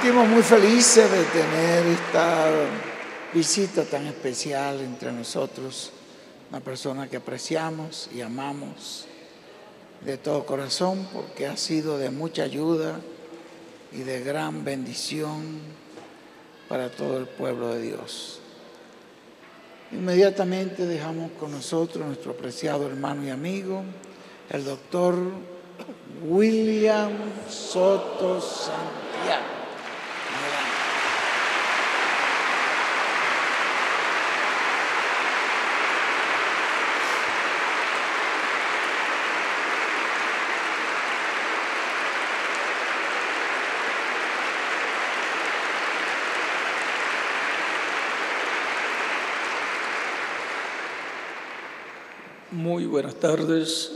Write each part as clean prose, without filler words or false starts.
sentimos muy felices de tener esta visita tan especial entre nosotros, una persona que apreciamos y amamos de todo corazón porque ha sido de mucha ayuda y de gran bendición para todo el pueblo de Dios. Inmediatamente dejamos con nosotros nuestro apreciado hermano y amigo, el doctor William Soto Santiago. Muy buenas tardes,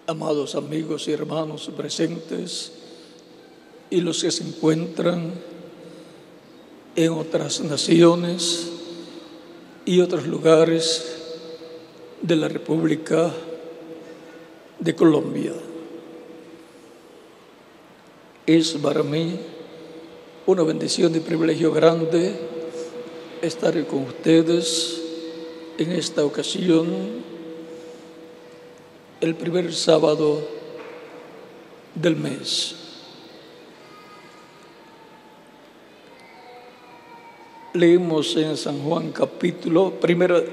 amados amigos y hermanos presentes y los que se encuentran en otras naciones y otros lugares de la República de Colombia. Es para mí una bendición y privilegio grande estar con ustedes en esta ocasión, el primer sábado del mes. Leemos en San Juan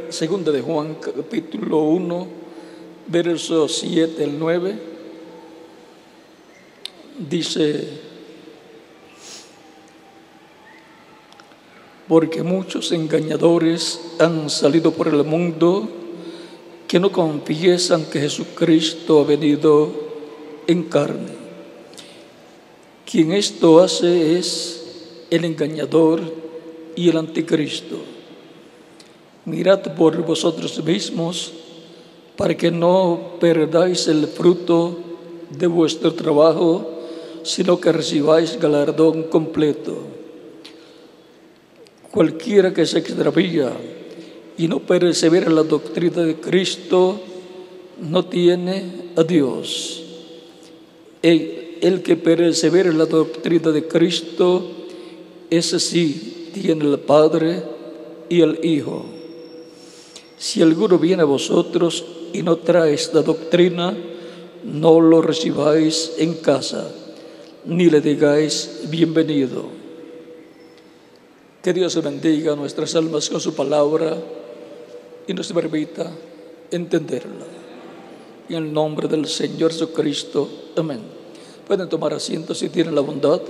segunda de Juan capítulo 1, versos 7 al 9. Dice: porque muchos engañadores han salido por el mundo que no confiesan que Jesucristo ha venido en carne. Quien esto hace es el engañador y el anticristo. Mirad por vosotros mismos para que no perdáis el fruto de vuestro trabajo, sino que recibáis galardón completo. Cualquiera que se extravía y no persevera en la doctrina de Cristo no tiene a Dios. El que persevera en la doctrina de Cristo, ese sí tiene el Padre y el Hijo. Si alguno viene a vosotros y no trae esta doctrina, no lo recibáis en casa, ni le digáis bienvenido. Que Dios bendiga nuestras almas con su palabra y nos permita entenderla. En el nombre del Señor Jesucristo. Amén. Pueden tomar asiento si tienen la bondad.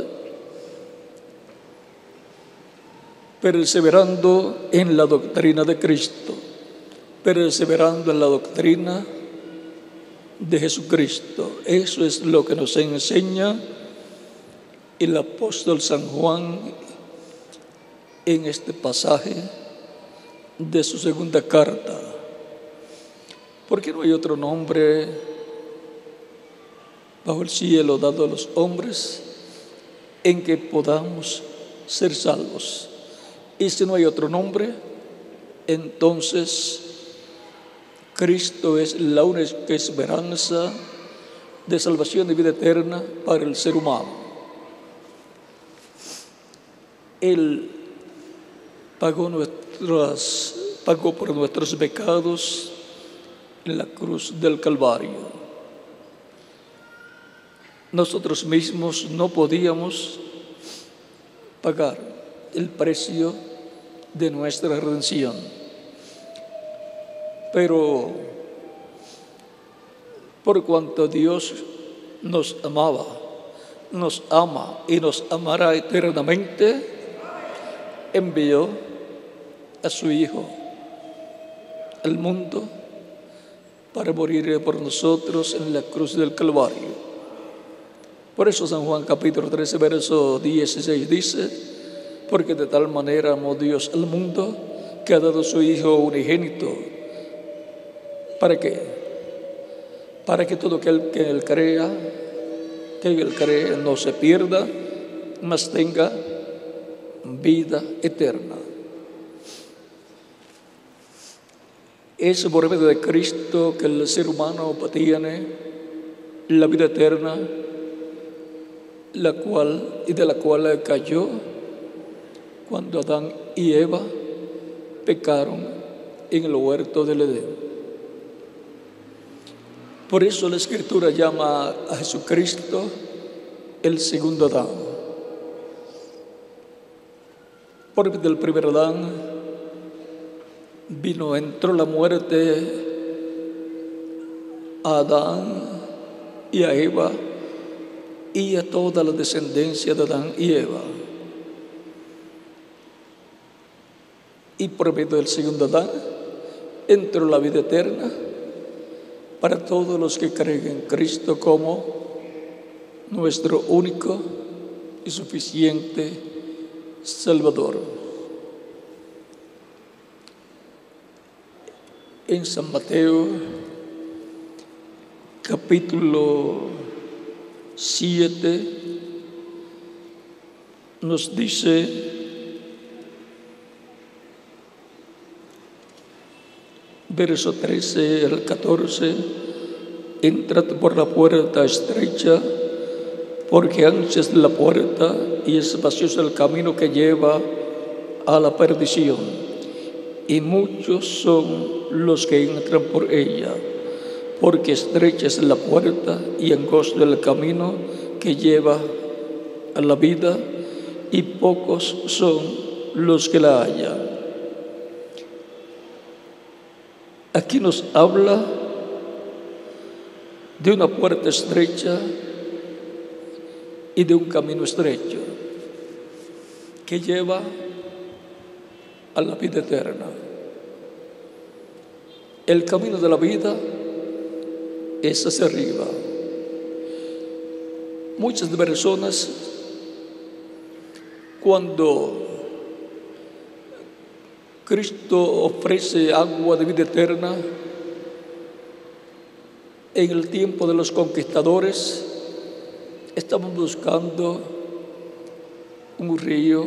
Perseverando en la doctrina de Cristo. Perseverando en la doctrina de Jesucristo. Eso es lo que nos enseña el apóstol San Juan en este pasaje de su segunda carta. Porque no hay otro nombre bajo el cielo dado a los hombres en que podamos ser salvos. Y si no hay otro nombre, entonces Cristo es la única esperanza de salvación y vida eterna para el ser humano. Él pagó por nuestros pecados en la cruz del Calvario. Nosotros mismos no podíamos pagar el precio de nuestra redención, pero por cuanto Dios nos amaba, nos ama y nos amará eternamente, envió a su Hijo al mundo para morir por nosotros en la cruz del Calvario. Por eso San Juan capítulo 13, verso 16 dice: porque de tal manera amó Dios al mundo que ha dado su Hijo unigénito. ¿Para qué? Para que todo aquel que Él cree no se pierda, mas tenga vida eterna. Es por medio de Cristo que el ser humano obtiene la vida eterna de la cual cayó cuando Adán y Eva pecaron en el huerto del Edén. Por eso la Escritura llama a Jesucristo el segundo Adán. Porque del primer Adán entró la muerte a Adán y a Eva y a toda la descendencia de Adán y Eva. Y por medio del segundo Adán entró la vida eterna para todos los que creen en Cristo como nuestro único y suficiente Salvador. En San Mateo, capítulo 7, nos dice: verso 13 al 14, entrad por la puerta estrecha, porque ancha es la puerta y espacioso el camino que lleva a la perdición, y muchos son los que entran por ella, porque estrecha es la puerta y angosto el camino que lleva a la vida, y pocos son los que la hallan. Aquí nos habla de una puerta estrecha y de un camino estrecho que lleva a la vida eterna. El camino de la vida es hacia arriba. Muchas personas, cuando Cristo ofrece agua de vida eterna, en el tiempo de los conquistadores, estaban buscando un río,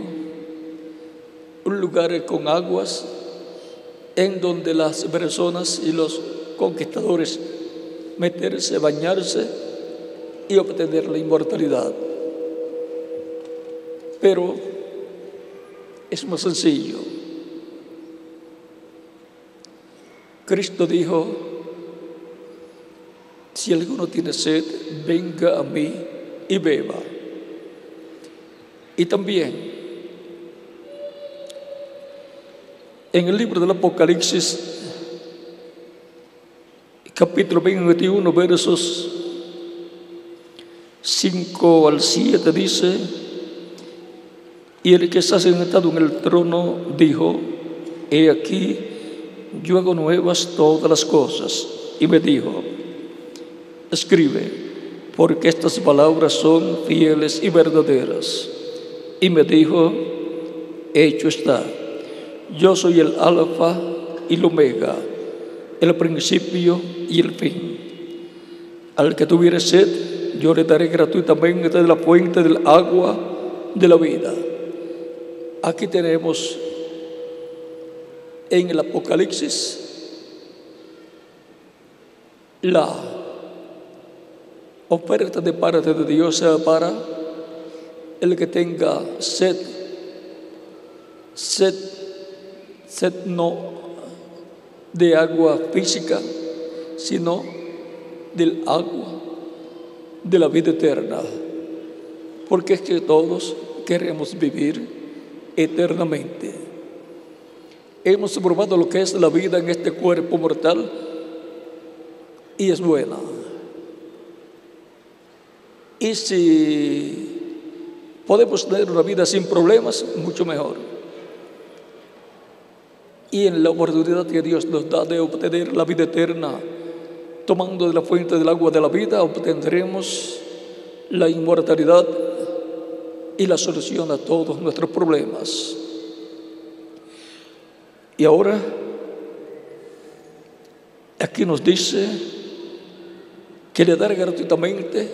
un lugar con aguas, en donde las personas y los conquistadores meterse, bañarse y obtener la inmortalidad. Pero es más sencillo. Cristo dijo: si alguno tiene sed, venga a mí y beba. Y también en el libro del Apocalipsis, capítulo 21, versos 5 al 7, dice: y el que está sentado en el trono dijo: he aquí, yo hago nuevas todas las cosas. Y me dijo: escribe, porque estas palabras son fieles y verdaderas. Y me dijo: hecho está. Yo soy el alfa y el omega, el principio y el fin. Al que tuviere sed, yo le daré gratuitamente de la fuente del agua de la vida. Aquí tenemos en el Apocalipsis la oferta de parte de Dios para el que tenga sed. Sed no de agua física, sino del agua de la vida eterna. Porque es que todos queremos vivir eternamente. Hemos probado lo que es la vida en este cuerpo mortal y es buena. Y si podemos tener una vida sin problemas, mucho mejor. Y en la oportunidad que Dios nos da de obtener la vida eterna, tomando de la fuente del agua de la vida, obtendremos la inmortalidad y la solución a todos nuestros problemas. Y ahora, aquí nos dice que le dará gratuitamente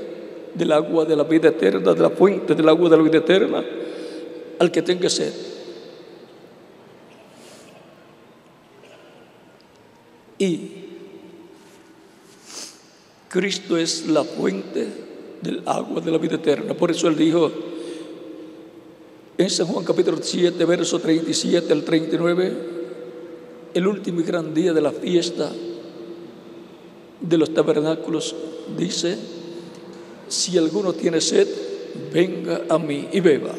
del agua de la vida eterna, de la fuente del agua de la vida eterna, al que tenga sed. Y Cristo es la fuente del agua de la vida eterna. Por eso Él dijo en San Juan capítulo 7, verso 37 al 39, el último y gran día de la fiesta de los tabernáculos, dice: si alguno tiene sed, venga a mí y beba.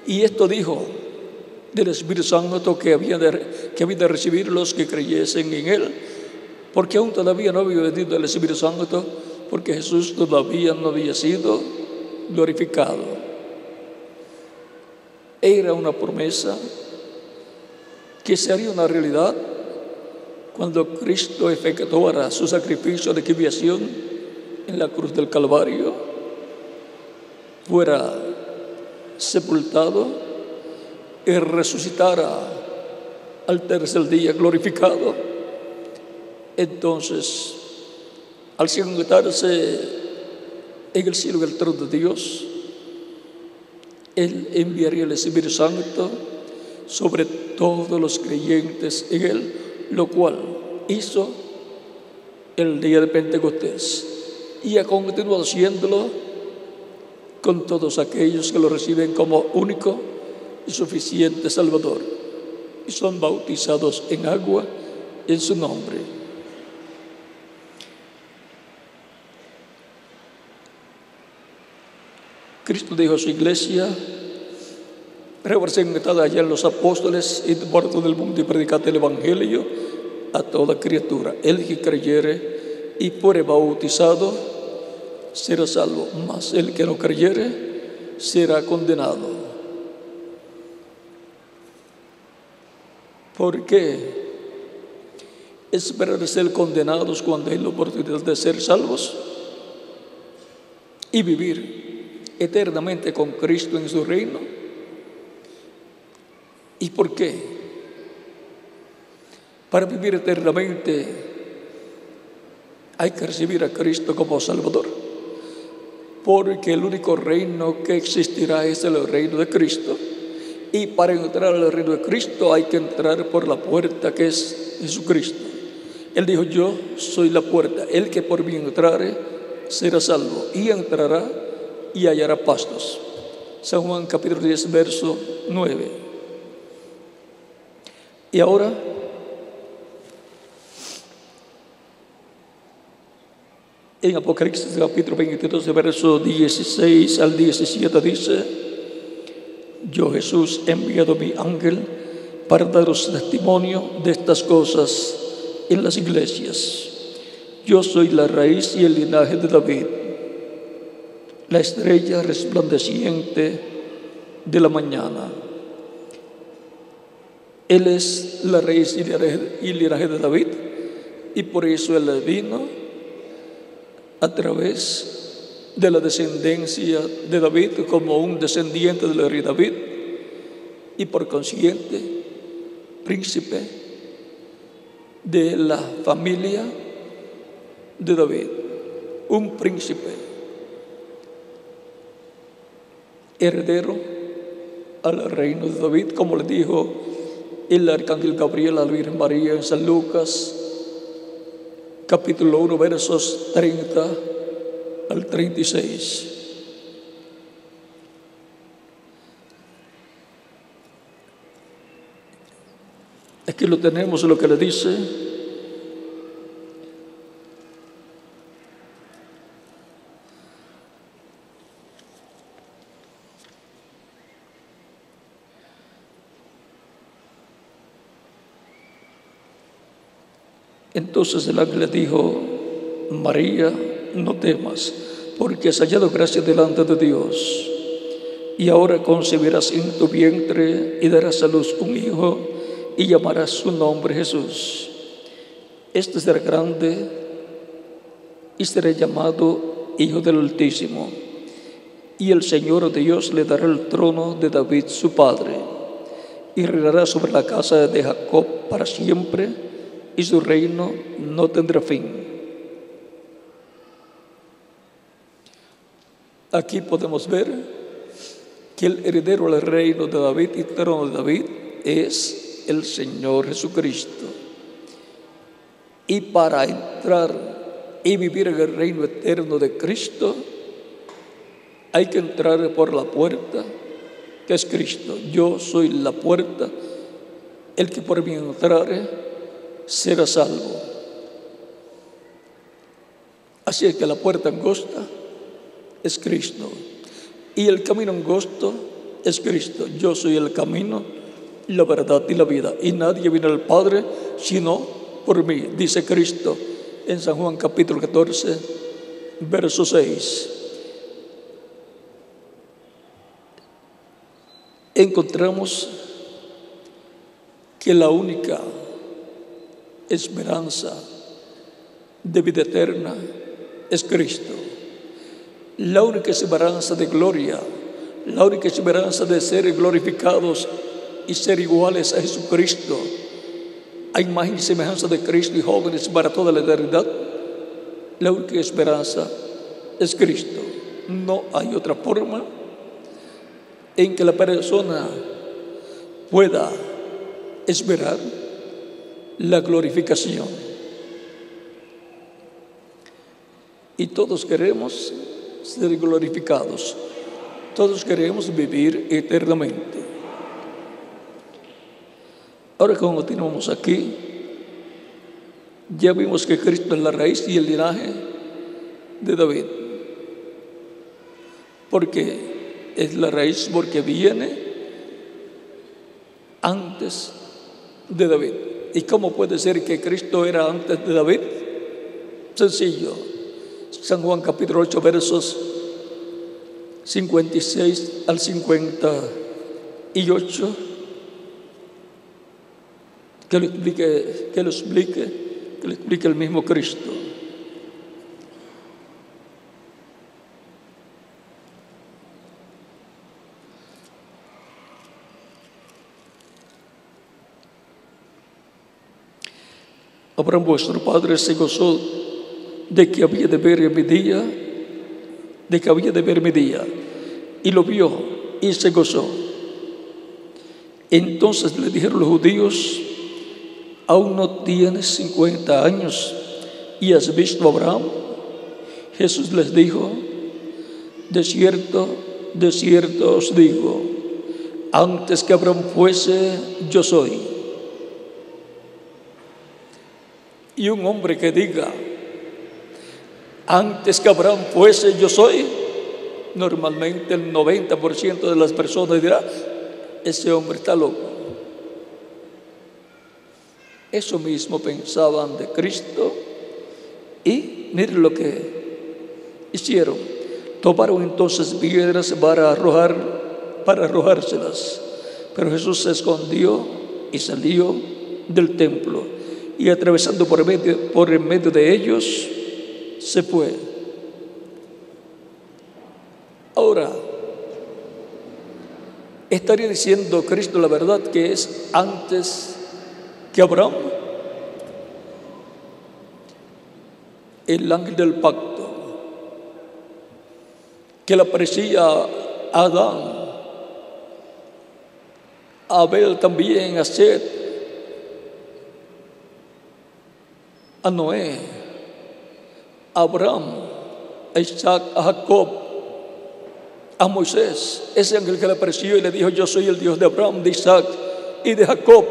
Y esto dijo del Espíritu Santo que había de recibir los que creyesen en Él, porque aún todavía no había venido el Espíritu Santo, porque Jesús todavía no había sido glorificado. Era una promesa que sería una realidad cuando Cristo efectuara su sacrificio de expiación en la cruz del Calvario, fuera sepultado y resucitara al tercer día glorificado. Entonces, al sentarse en el cielo del trono de Dios, Él enviaría el Espíritu Santo sobre todos los creyentes en Él, lo cual hizo el día de Pentecostés, y ha continuado haciéndolo con todos aquellos que lo reciben como único y suficiente Salvador y son bautizados en agua en su nombre. Cristo dijo a su iglesia: representada allá en los apóstoles, y por todo el mundo y predicad el Evangelio a toda criatura. El que creyere y fuere bautizado será salvo, mas el que no creyere será condenado. ¿Por qué esperar ser condenados cuando hay la oportunidad de ser salvos y vivir eternamente con Cristo en su reino? ¿Y por qué? Para vivir eternamente hay que recibir a Cristo como Salvador, porque el único reino que existirá es el reino de Cristo, y para entrar al reino de Cristo hay que entrar por la puerta que es Jesucristo. Él dijo: yo soy la puerta, el que por mí entrare será salvo, y entrará y hallará pastos. San Juan capítulo 10, verso 9. Y ahora, en Apocalipsis capítulo 22, verso 16 al 17 dice: yo, Jesús, he enviado mi ángel para daros testimonio de estas cosas en las iglesias. Yo soy la raíz y el linaje de David, la estrella resplandeciente de la mañana. Él es la raíz y linaje de David, y por eso Él vino a través de la descendencia de David, como un descendiente del rey David, y por consiguiente príncipe de la familia de David, un príncipe heredero al reino de David, como le dijo el arcángel Gabriel a la Virgen María en San Lucas capítulo 1, versos 30 al 36. Aquí lo tenemos, lo que le dice: entonces el ángel le dijo: María, no temas, porque has hallado gracia delante de Dios, y ahora concebirás en tu vientre y darás a luz un hijo, y llamarás su nombre Jesús. Este será grande y será llamado Hijo del Altísimo, y el Señor Dios le dará el trono de David su padre, y reinará sobre la casa de Jacob para siempre, y su reino no tendrá fin. Aquí podemos ver que el heredero del reino de David y trono de David es el Señor Jesucristo. Y para entrar y vivir en el reino eterno de Cristo hay que entrar por la puerta, que es Cristo. Yo soy la puerta, el que por mí entrare será salvo. Así es que la puerta angosta es Cristo y el camino angosto es Cristo. Yo soy el camino, la verdad y la vida, y nadie viene al Padre sino por mí, dice Cristo en San Juan capítulo 14, verso 6. Encontramos que la única esperanza de vida eterna es Cristo. La única esperanza de gloria, la única esperanza de ser glorificados y ser iguales a Jesucristo, a imagen y semejanza de Cristo y jóvenes para toda la eternidad, la única esperanza es Cristo. No hay otra forma en que la persona pueda esperar la glorificación. Y todos queremos ser glorificados, todos queremos vivir eternamente. Ahora, como continuamos aquí, ya vimos que Cristo es la raíz y el linaje de David. Porque es la raíz, porque viene antes de David. ¿Y cómo puede ser que Cristo era antes de David? Sencillo. San Juan capítulo 8, versos 56 al 58. Que lo explique el mismo Cristo. Abraham vuestro padre se gozó de que había de ver mi día, y lo vio y se gozó. Entonces le dijeron los judíos: ¿aún no tienes 50 años y has visto a Abraham? Jesús les dijo: de cierto os digo, antes que Abraham fuese, yo soy. Y un hombre que diga, antes que Abraham fuese, yo soy, normalmente el 90% de las personas dirá, ese hombre está loco. Eso mismo pensaban de Cristo y miren lo que hicieron. Tomaron entonces piedras para arrojárselas, pero Jesús se escondió y salió del templo y atravesando por en medio de ellos se fue. Ahora, estaría diciendo Cristo la verdad que es antes que Abraham. El ángel del pacto que le aparecía a Adán, a Abel también, a Set, a Noé, a Abraham, a Isaac, a Jacob, a Moisés. Ese ángel que le apareció y le dijo: yo soy el Dios de Abraham, de Isaac y de Jacob.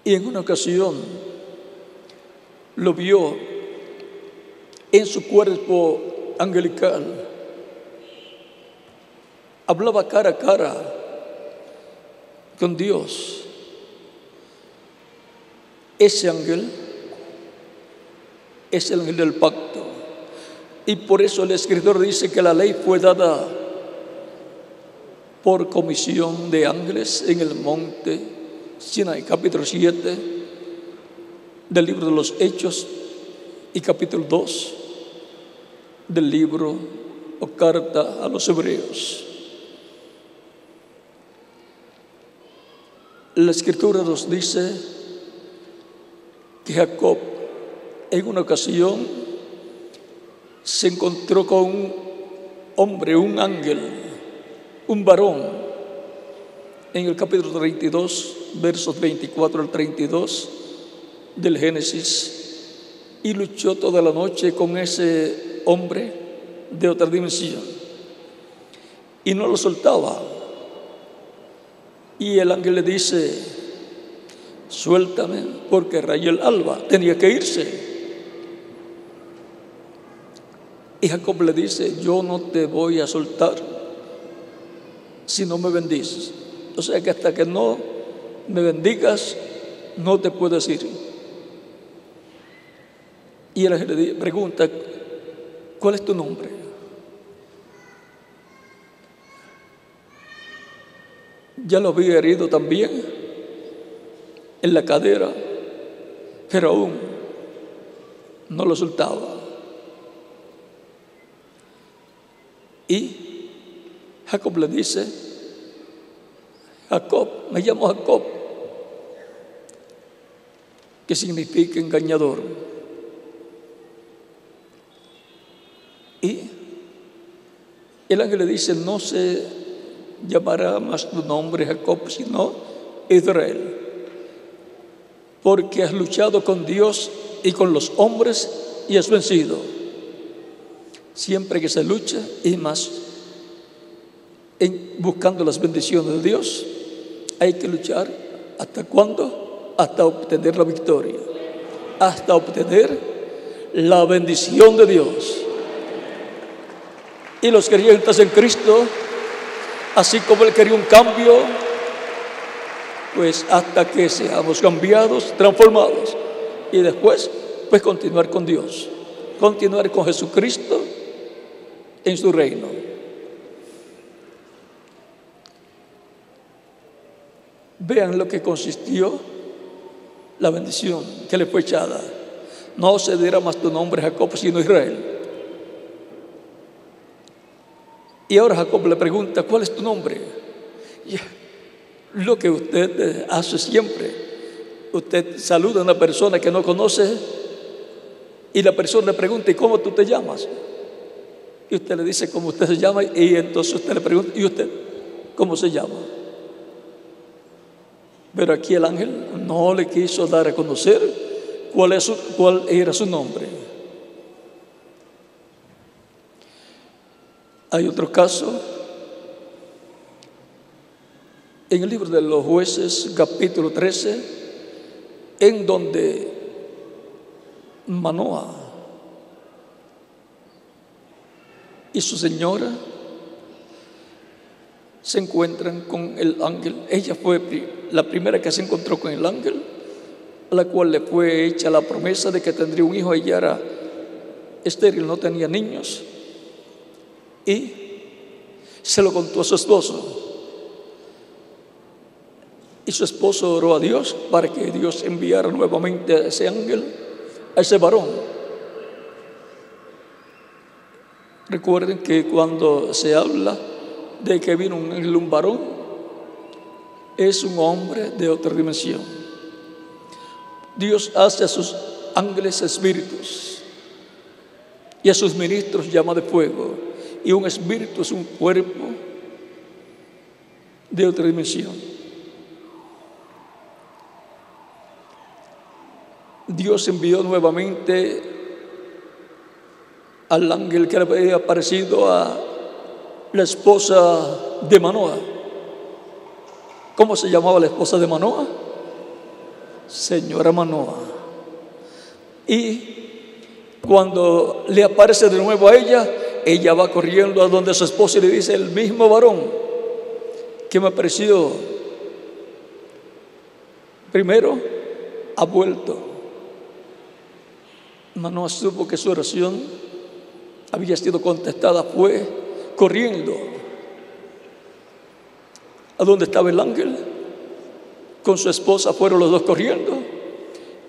Y en una ocasión lo vio en su cuerpo angelical. Hablaba cara a cara con Dios. Ese ángel es el ángel del pacto. Y por eso el escritor dice que la ley fue dada por comisión de ángeles en el monte Sinaí, capítulo 7 del libro de los Hechos y capítulo 2 del libro o carta a los Hebreos. La escritura nos dice que Jacob en una ocasión se encontró con un hombre, un ángel, un varón, en el capítulo 32, versos 24 al 32 del Génesis, y luchó toda la noche con ese hombre, de otra dimensión. Y no lo soltaba. Y el ángel le dice: suéltame, porque rayó el alba, tenía que irse. Y Jacob le dice: yo no te voy a soltar si no me bendices. O sea que hasta que no me bendigas, no te puedes ir. Y el ángel le pregunta: ¿cuál es tu nombre? Ya lo había herido también en la cadera, pero aún no lo soltaba. Y Jacob le dice: Jacob, me llamo Jacob, que significa engañador. Y el ángel le dice: no se llamará más tu nombre Jacob, sino Israel, porque has luchado con Dios y con los hombres y has vencido. Siempre que se lucha, y más buscando las bendiciones de Dios, hay que luchar. ¿Hasta cuándo? Hasta obtener la victoria, hasta obtener la bendición de Dios. Y los creyentes en Cristo, así como Él quería un cambio, pues hasta que seamos cambiados, transformados, y después pues continuar con Dios, continuar con Jesucristo en su reino. Vean lo que consistió la bendición que le fue echada: no se dirá más tu nombre Jacob, sino Israel. Y ahora Jacob le pregunta: ¿cuál es tu nombre? Lo que usted hace siempre. Usted saluda a una persona que no conoce y la persona le pregunta: ¿y cómo tú te llamas? Y usted le dice cómo usted se llama, y entonces usted le pregunta: ¿y usted cómo se llama? Pero aquí el ángel no le quiso dar a conocer cuál era su nombre. Hay otro caso en el libro de los Jueces, capítulo 13, en donde Manoa y su señora se encuentran con el ángel. Ella fue la primera que se encontró con el ángel, a la cual le fue hecha la promesa de que tendría un hijo. Ella era estéril, no tenía niños, y se lo contó a su esposo. Y su esposo oró a Dios para que Dios enviara nuevamente a ese ángel, a ese varón. Recuerden que cuando se habla de que vino un ángel, un varón, es un hombre de otra dimensión. Dios hace a sus ángeles espíritus y a sus ministros llama de fuego, y un espíritu es un cuerpo de otra dimensión. Dios envió nuevamente al ángel que le había aparecido a la esposa de Manoa. ¿Cómo se llamaba la esposa de Manoa? Señora Manoa. Y cuando le aparece de nuevo a ella va corriendo a donde su esposo y le dice: el mismo varón que me apareció primero ha vuelto. Manoa supo que su oración había sido contestada, fue corriendo a donde estaba el ángel con su esposa. Fueron los dos corriendo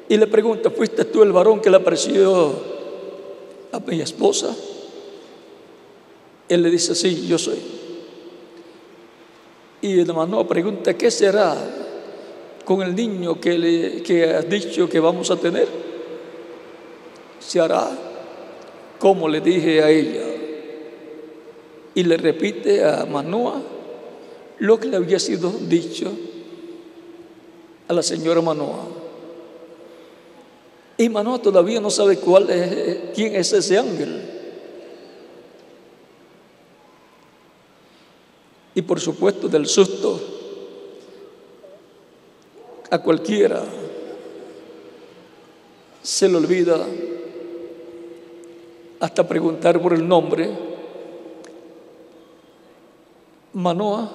y le pregunta: ¿fuiste tú el varón que le apareció a mi esposa? Él le dice: sí, yo soy. Y el Manoa pregunta: ¿qué será con el niño que has dicho que vamos a tener? Se hará como le dije a ella. Y le repite a Manoa lo que le había sido dicho a la señora Manoa. Y Manoa todavía no sabe quién es ese ángel. Y por supuesto del susto, a cualquiera se le olvida hasta preguntar por el nombre. Manoah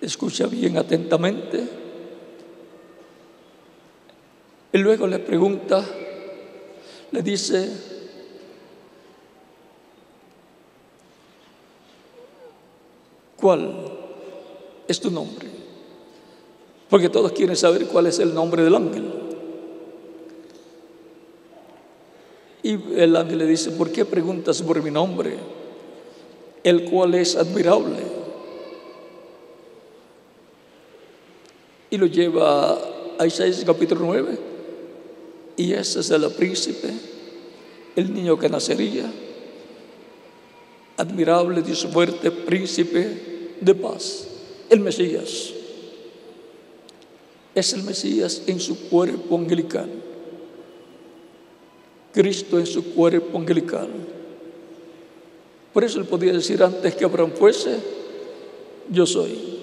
escucha bien atentamente y luego le pregunta, le dice: ¿cuál es tu nombre? Porque todos quieren saber cuál es el nombre del ángel. Y el ángel le dice: ¿por qué preguntas por mi nombre, el cual es admirable? Y lo lleva a Isaías capítulo 9, y ese es el príncipe, el niño que nacería, admirable, Dios fuerte, príncipe de paz, el Mesías. Es el Mesías en su cuerpo angelical, Cristo en su cuerpo angelical. Por eso él podía decir: antes que Abraham fuese, yo soy.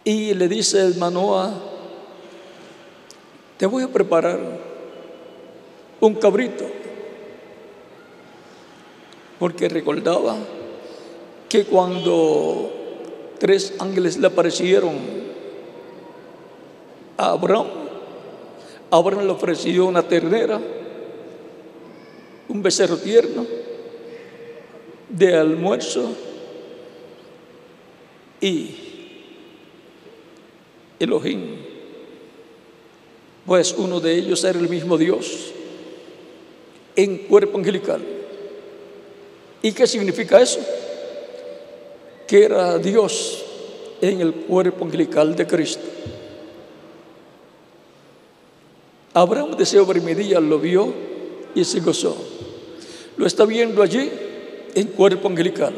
Y le dice el Manoah: te voy a preparar un cabrito, porque recordaba que cuando 3 ángeles le aparecieron a Abraham, Abraham le ofreció una ternera, un becerro tierno de almuerzo, y Elohim, pues uno de ellos era el mismo Dios en cuerpo angelical. ¿Y qué significa eso? Que era Dios en el cuerpo angelical de Cristo. Abraham de ese primer día lo vio y se gozó. Lo está viendo allí en cuerpo angelical.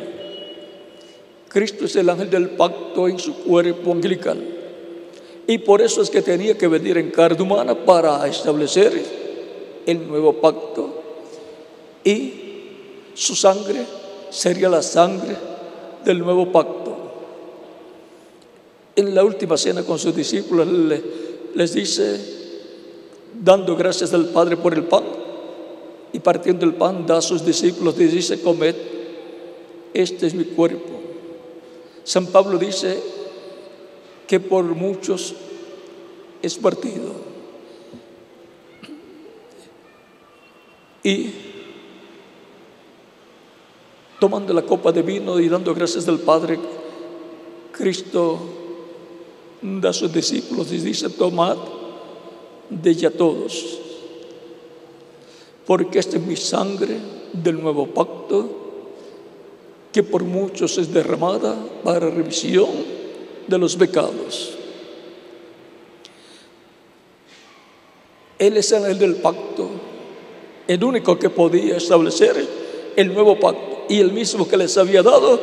Cristo es el ángel del pacto en su cuerpo angelical. Y por eso es que tenía que venir en carne humana para establecer el nuevo pacto. Y su sangre sería la sangre del nuevo pacto. En la última cena con sus discípulos les dice, dando gracias al Padre por el pan, y partiendo el pan da a sus discípulos y dice: comed, este es mi cuerpo. San Pablo dice que por muchos es partido. Y tomando la copa de vino y dando gracias al Padre, Cristo da a sus discípulos y dice: tomad de ella todos, porque esta es mi sangre del nuevo pacto, que por muchos es derramada para remisión de los pecados. Él es el del pacto, el único que podía establecer el nuevo pacto, y el mismo que les había dado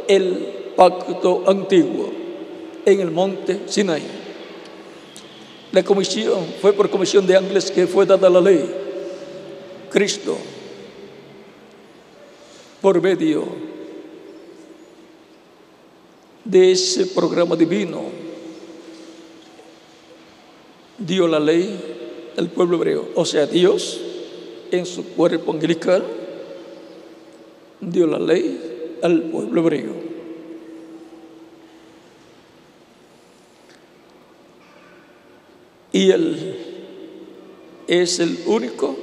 el pacto antiguo en el monte Sinaí. La comisión fue por comisión de ángeles que fue dada la ley. Cristo, por medio de ese programa divino, dio la ley al pueblo hebreo. O sea, Dios en su cuerpo angelical dio la ley al pueblo hebreo. Y Él es el único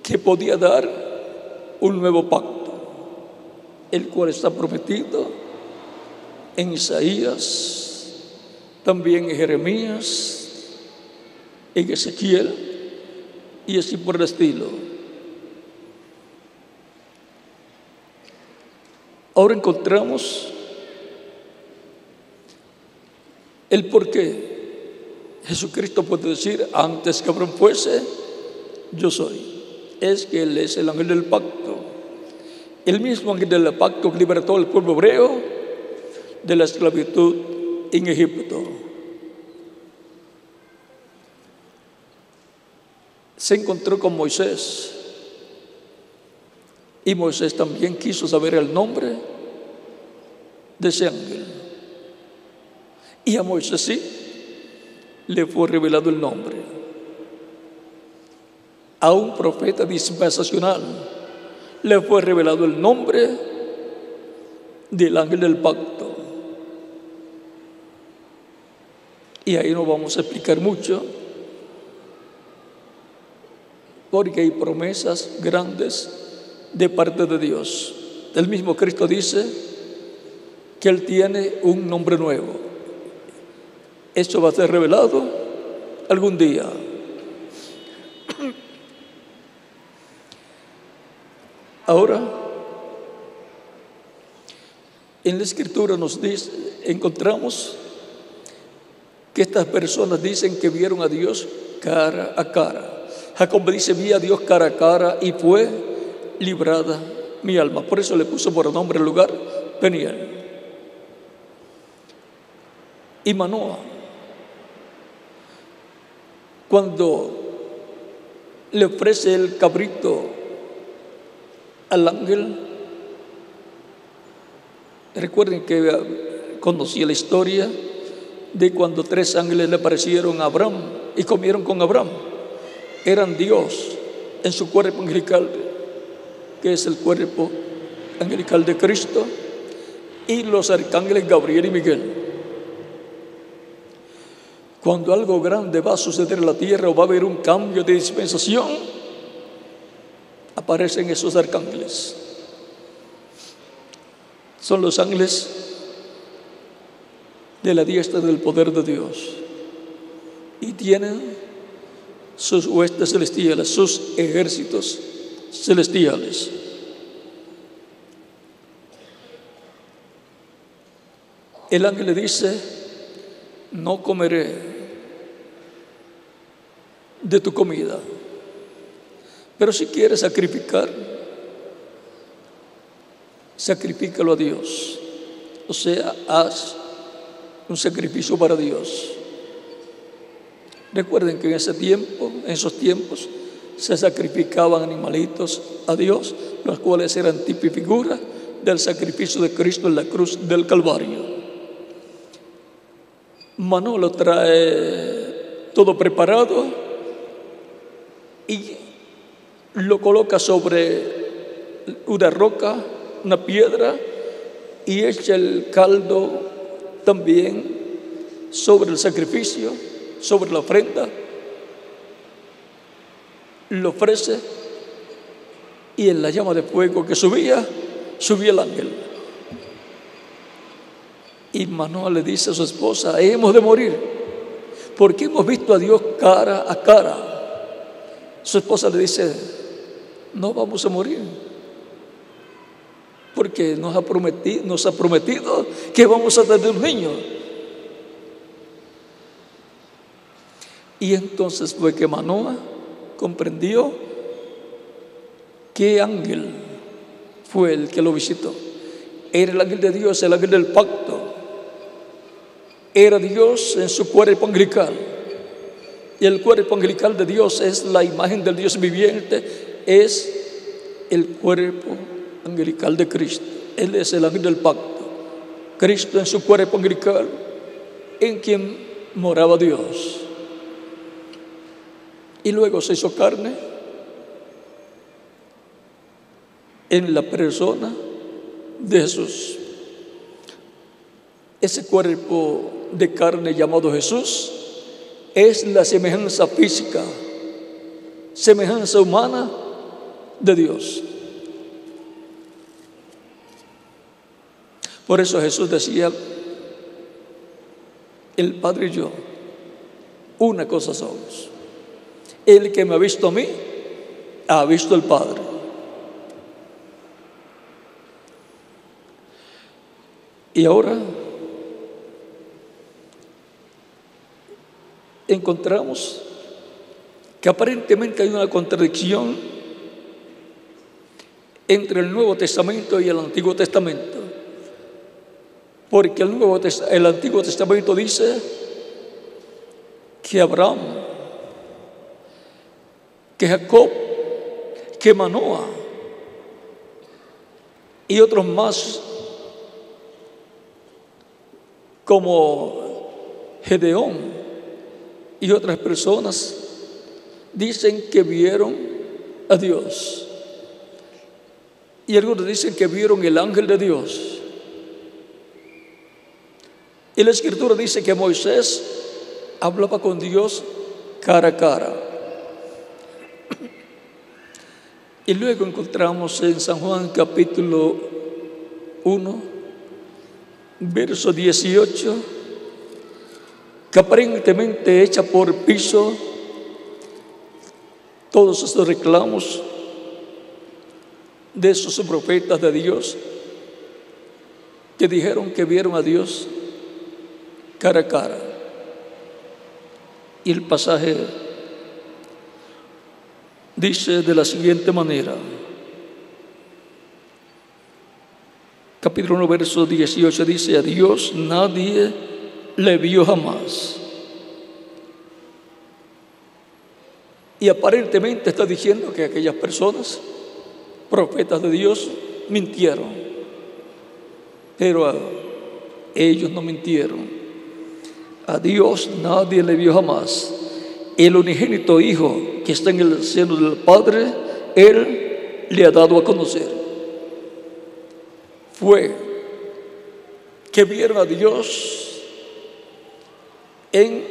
que podía dar un nuevo pacto, el cual está prometido en Isaías, también en Jeremías, en Ezequiel, y así por el estilo. Ahora encontramos el por qué Jesucristo puede decir: antes que Abraham fuese, yo soy. Es que Él es el ángel del pacto, el mismo ángel del pacto que libertó al pueblo hebreo de la esclavitud en Egipto. Se encontró con Moisés Y Moisés también quiso saber el nombre de ese ángel. Y a Moisés sí le fue revelado el nombre. A un profeta dispensacional le fue revelado el nombre del ángel del pacto. Y ahí no vamos a explicar mucho, porque hay promesas grandes de parte de Dios. El mismo Cristo dice que Él tiene un nombre nuevo. Eso va a ser revelado algún día. Ahora, en la Escritura nos dice, encontramos que estas personas dicen que vieron a Dios cara a cara. Jacob dice: vi a Dios cara a cara y fue librada mi alma. Por eso le puso por nombre el lugar Peniel. Y Manoah, cuando le ofrece el cabrito al ángel, recuerden que conocía la historia de cuando 3 ángeles le aparecieron a Abraham y comieron con Abraham. Eran Dios en su cuerpo angelical, que es el cuerpo angelical de Cristo, y los arcángeles Gabriel y Miguel. Cuando algo grande va a suceder en la tierra o va a haber un cambio de dispensación, aparecen esos arcángeles. Son los ángeles de la diestra del poder de Dios y tienen sus huestes celestiales, sus ejércitos celestiales. El ángel le dice: no comeré de tu comida, pero si quieres sacrificar, sacrifícalo a Dios. O sea, haz un sacrificio para Dios. Recuerden que en ese tiempo, en esos tiempos, se sacrificaban animalitos a Dios, los cuales eran tipo y figura del sacrificio de Cristo en la cruz del Calvario. Manoah lo trae todo preparado y lo coloca sobre una roca, una piedra, y echa el caldo también sobre el sacrificio, sobre la ofrenda, lo ofrece, y en la llama de fuego que subía el ángel. Y Manoah le dice a su esposa: hemos de morir porque hemos visto a Dios cara a cara. Su esposa le dice: no vamos a morir, porque nos ha prometido que vamos a tener un niño. Y entonces fue que Manoah comprendió qué ángel fue el que lo visitó. Era el ángel de Dios, el ángel del pacto. Era Dios en su cuerpo angelical. Y el cuerpo angelical de Dios es la imagen del Dios viviente, es el cuerpo angelical de Cristo. Él es el ángel del pacto. Cristo en su cuerpo angelical, en quien moraba Dios. Y luego se hizo carne en la persona de Jesús. Ese cuerpo de carne llamado Jesús es la semejanza física, semejanza humana de Dios. Por eso Jesús decía: el Padre y yo, una cosa somos. El que me ha visto a mí, ha visto al Padre. Y ahora encontramos que aparentemente hay una contradicción entre el Nuevo Testamento y el Antiguo Testamento, porque el Antiguo Testamento dice que Abraham, que Jacob, que Manoah Y otros más, como Gedeón y otras personas, dicen que vieron a Dios. Y algunos dicen que vieron el ángel de Dios. Y la Escritura dice que Moisés hablaba con Dios cara a cara. Y luego encontramos en San Juan capítulo 1, verso 18, que aparentemente echa por piso todos estos reclamos de esos profetas de Dios que dijeron que vieron a Dios cara a cara. Y el pasaje dice de la siguiente manera, capítulo 1, verso 18, dice: a Dios nadie le vio jamás. Y aparentemente está diciendo que aquellas personas, profetas de Dios, mintieron. Pero ellos no mintieron. A Dios nadie le vio jamás. El unigénito Hijo que está en el seno del Padre, Él le ha dado a conocer. Fue que vieron a Dios en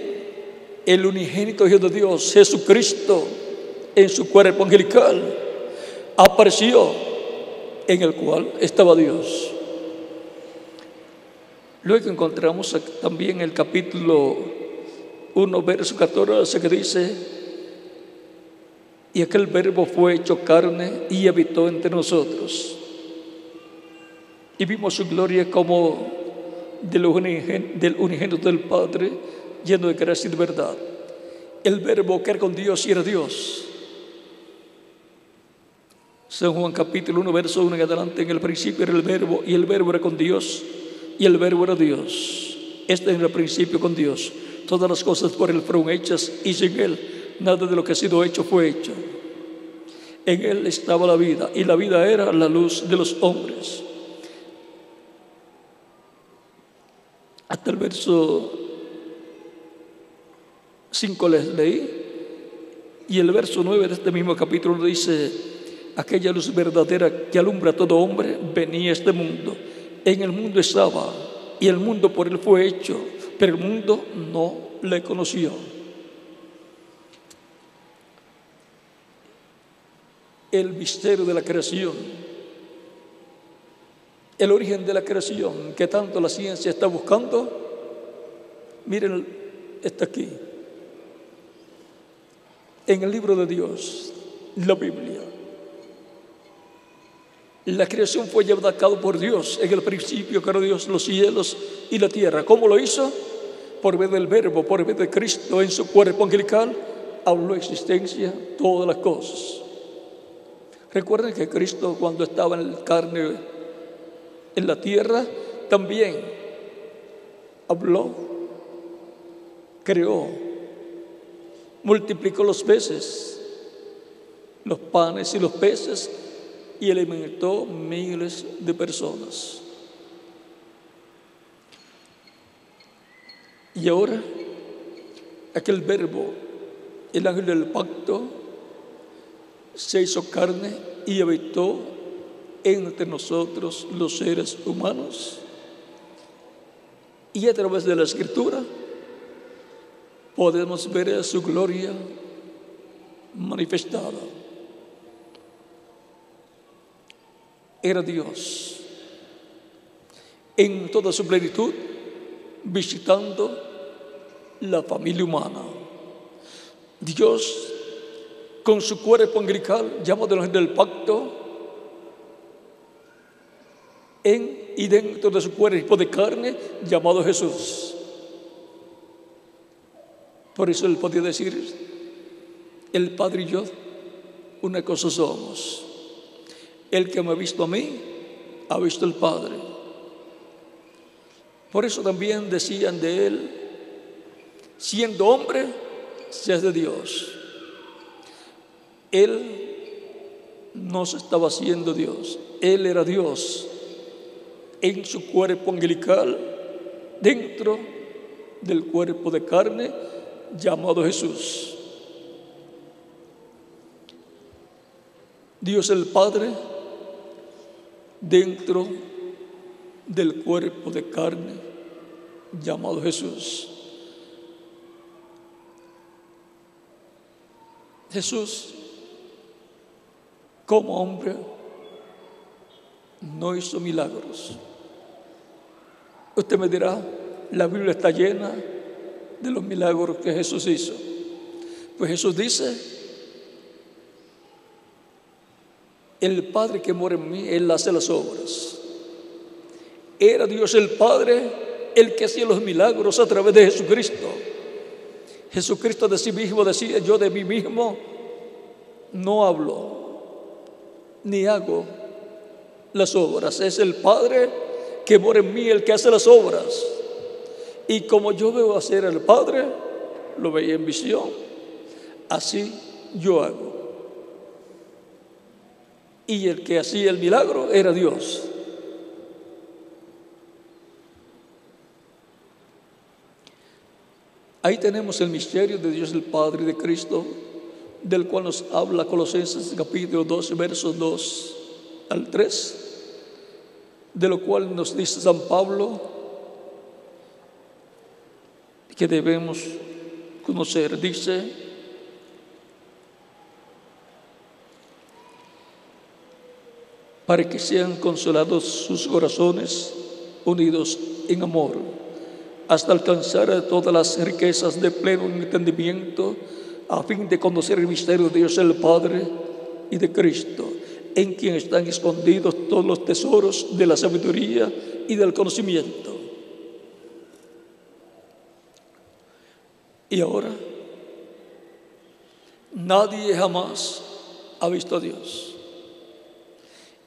el unigénito Hijo de Dios, Jesucristo, en su cuerpo angelical, apareció, en el cual estaba Dios. Luego encontramos también el capítulo 1, verso 14, que dice: y aquel verbo fue hecho carne y habitó entre nosotros. Y vimos su gloria como del unigénito del Padre, lleno de gracia y de verdad. El verbo que era con Dios y era Dios. San Juan capítulo 1, verso 1 en adelante: en el principio era el verbo, y el verbo era con Dios, y el verbo era Dios. Este en el principio con Dios. Todas las cosas por Él fueron hechas, y sin Él nada de lo que ha sido hecho fue hecho. En Él estaba la vida, y la vida era la luz de los hombres. Hasta el verso 5 les leí. Y el verso 9 de este mismo capítulo dice: aquella luz verdadera que alumbra a todo hombre venía a este mundo. En el mundo estaba, y el mundo por Él fue hecho, pero el mundo no le conoció. El misterio de la creación, el origen de la creación que tanto la ciencia está buscando, miren, está aquí, en el libro de Dios, la Biblia. La creación fue llevada a cabo por Dios. En el principio creó Dios los cielos y la tierra. ¿Cómo lo hizo? Por medio del verbo, por medio de Cristo en su cuerpo angelical, habló existencia todas las cosas. Recuerden que Cristo, cuando estaba en carne en la tierra, también habló, creó, multiplicó los peces, los panes y los peces, y alimentó miles de personas. Y ahora, aquel verbo, el ángel del pacto, se hizo carne y habitó entre nosotros los seres humanos. Y a través de la Escritura podemos ver su gloria manifestada. Era Dios en toda su plenitud, visitando la familia humana. Dios con su cuerpo angelical, llamado el ángel del pacto, en y dentro de su cuerpo de carne, llamado Jesús. Por eso Él podía decir: el Padre y yo una cosa somos. El que me ha visto a mí, ha visto al Padre. Por eso también decían de Él: siendo hombre, se hace Dios. Él no se estaba haciendo Dios, Él era Dios en su cuerpo angelical, dentro del cuerpo de carne llamado Jesús. Dios el Padre dentro del cuerpo de carne llamado Jesús. Jesús, como hombre, no hizo milagros. Usted me dirá, la Biblia está llena de los milagros que Jesús hizo. Pues Jesús dice, el Padre que mora en mí, Él hace las obras. Era Dios el Padre el que hacía los milagros a través de Jesucristo. Jesucristo de sí mismo decía, yo de mí mismo no hablo, ni hago las obras. Es el Padre que mora en mí el que hace las obras. Y como yo veo hacer al Padre, lo veía en visión, así yo hago. Y el que hacía el milagro era Dios. Ahí tenemos el misterio de Dios el Padre y de Cristo, del cual nos habla Colosenses capítulo 2, versos 2 al 3, de lo cual nos dice San Pablo que debemos conocer. Dice, para que sean consolados sus corazones unidos en amor, hasta alcanzar todas las riquezas de pleno entendimiento, a fin de conocer el misterio de Dios el Padre y de Cristo, en quien están escondidos todos los tesoros de la sabiduría y del conocimiento. Y ahora, nadie jamás ha visto a Dios.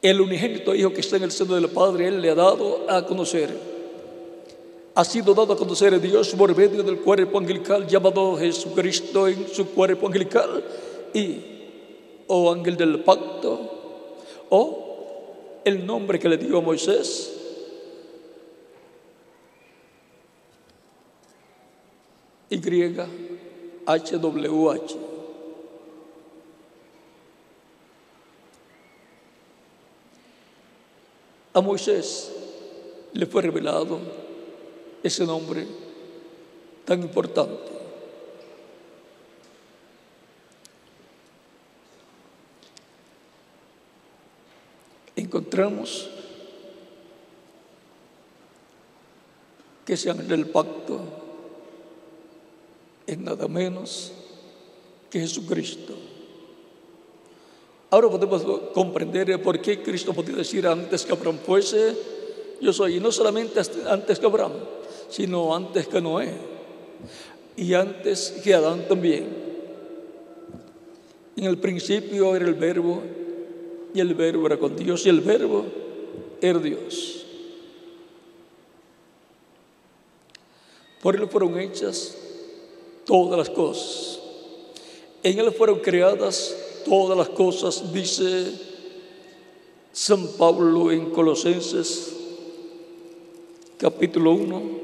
El unigénito Hijo que está en el seno del Padre, Él le ha dado a conocer. Ha sido dado a conocer a Dios por medio del cuerpo angelical llamado Jesucristo en su cuerpo angelical. Y, ángel del pacto, el nombre que le dio a Moisés, YHWH. A Moisés le fue revelado ese nombre tan importante. Encontramos que ese ángel del pacto es nada menos que Jesucristo. Ahora podemos comprender por qué Cristo podía decir antes que Abraham fuese, yo soy. Y no solamente antes que Abraham, sino antes que Noé y antes que Adán también. En el principio era el Verbo, y el Verbo era con Dios, y el Verbo era Dios. Por Él fueron hechas todas las cosas. En Él fueron creadas todas las cosas, dice San Pablo en Colosenses capítulo 1.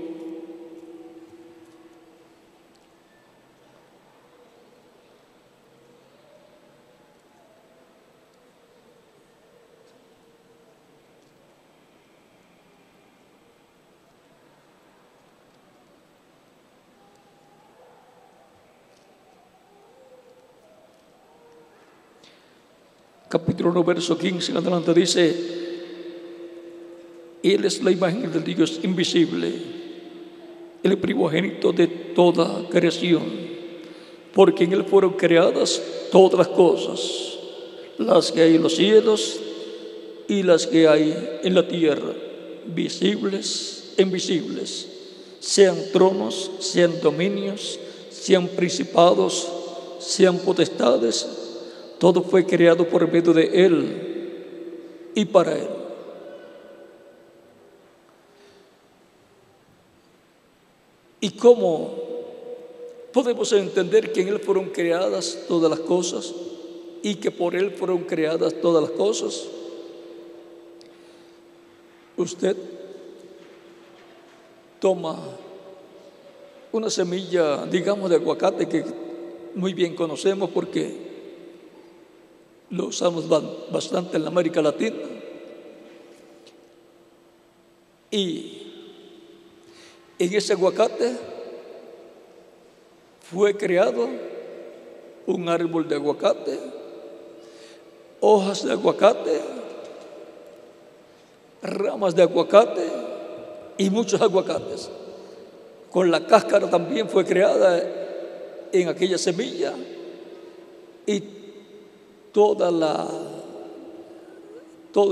Capítulo 1, verso 15 en adelante dice, Él es la imagen del Dios invisible, el primogénito de toda creación, porque en Él fueron creadas todas las cosas, las que hay en los cielos y las que hay en la tierra, visibles e invisibles, sean tronos, sean dominios, sean principados, sean potestades. Todo fue creado por medio de Él y para Él. ¿Y cómo podemos entender que en Él fueron creadas todas las cosas y que por Él fueron creadas todas las cosas? Usted toma una semilla, digamos, de aguacate que muy bien conocemos porque lo usamos bastante en la América Latina. Y en ese aguacate fue creado un árbol de aguacate, hojas de aguacate, ramas de aguacate y muchos aguacates. Con la cáscara también fue creada en aquella semilla y todo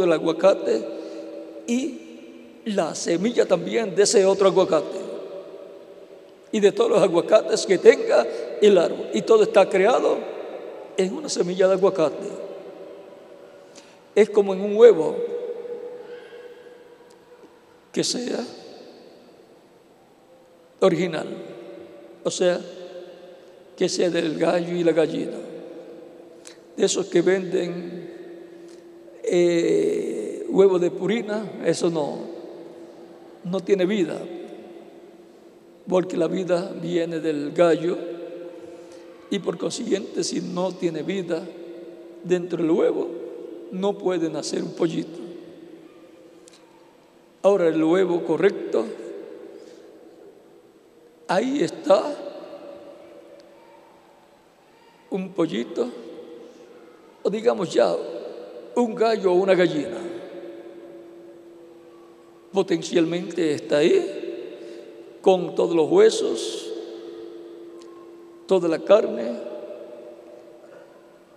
el aguacate y la semilla también de ese otro aguacate y de todos los aguacates que tenga el árbol, y todo está creado en una semilla de aguacate. Es como en un huevo que sea original, o sea, que sea del gallo y la gallina, de esos que venden huevos de purina. Eso no tiene vida, porque la vida viene del gallo, y por consiguiente, si no tiene vida dentro del huevo, no puede nacer un pollito. Ahora, el huevo correcto, ahí está un pollito, o digamos ya un gallo o una gallina. Potencialmente está ahí con todos los huesos, toda la carne,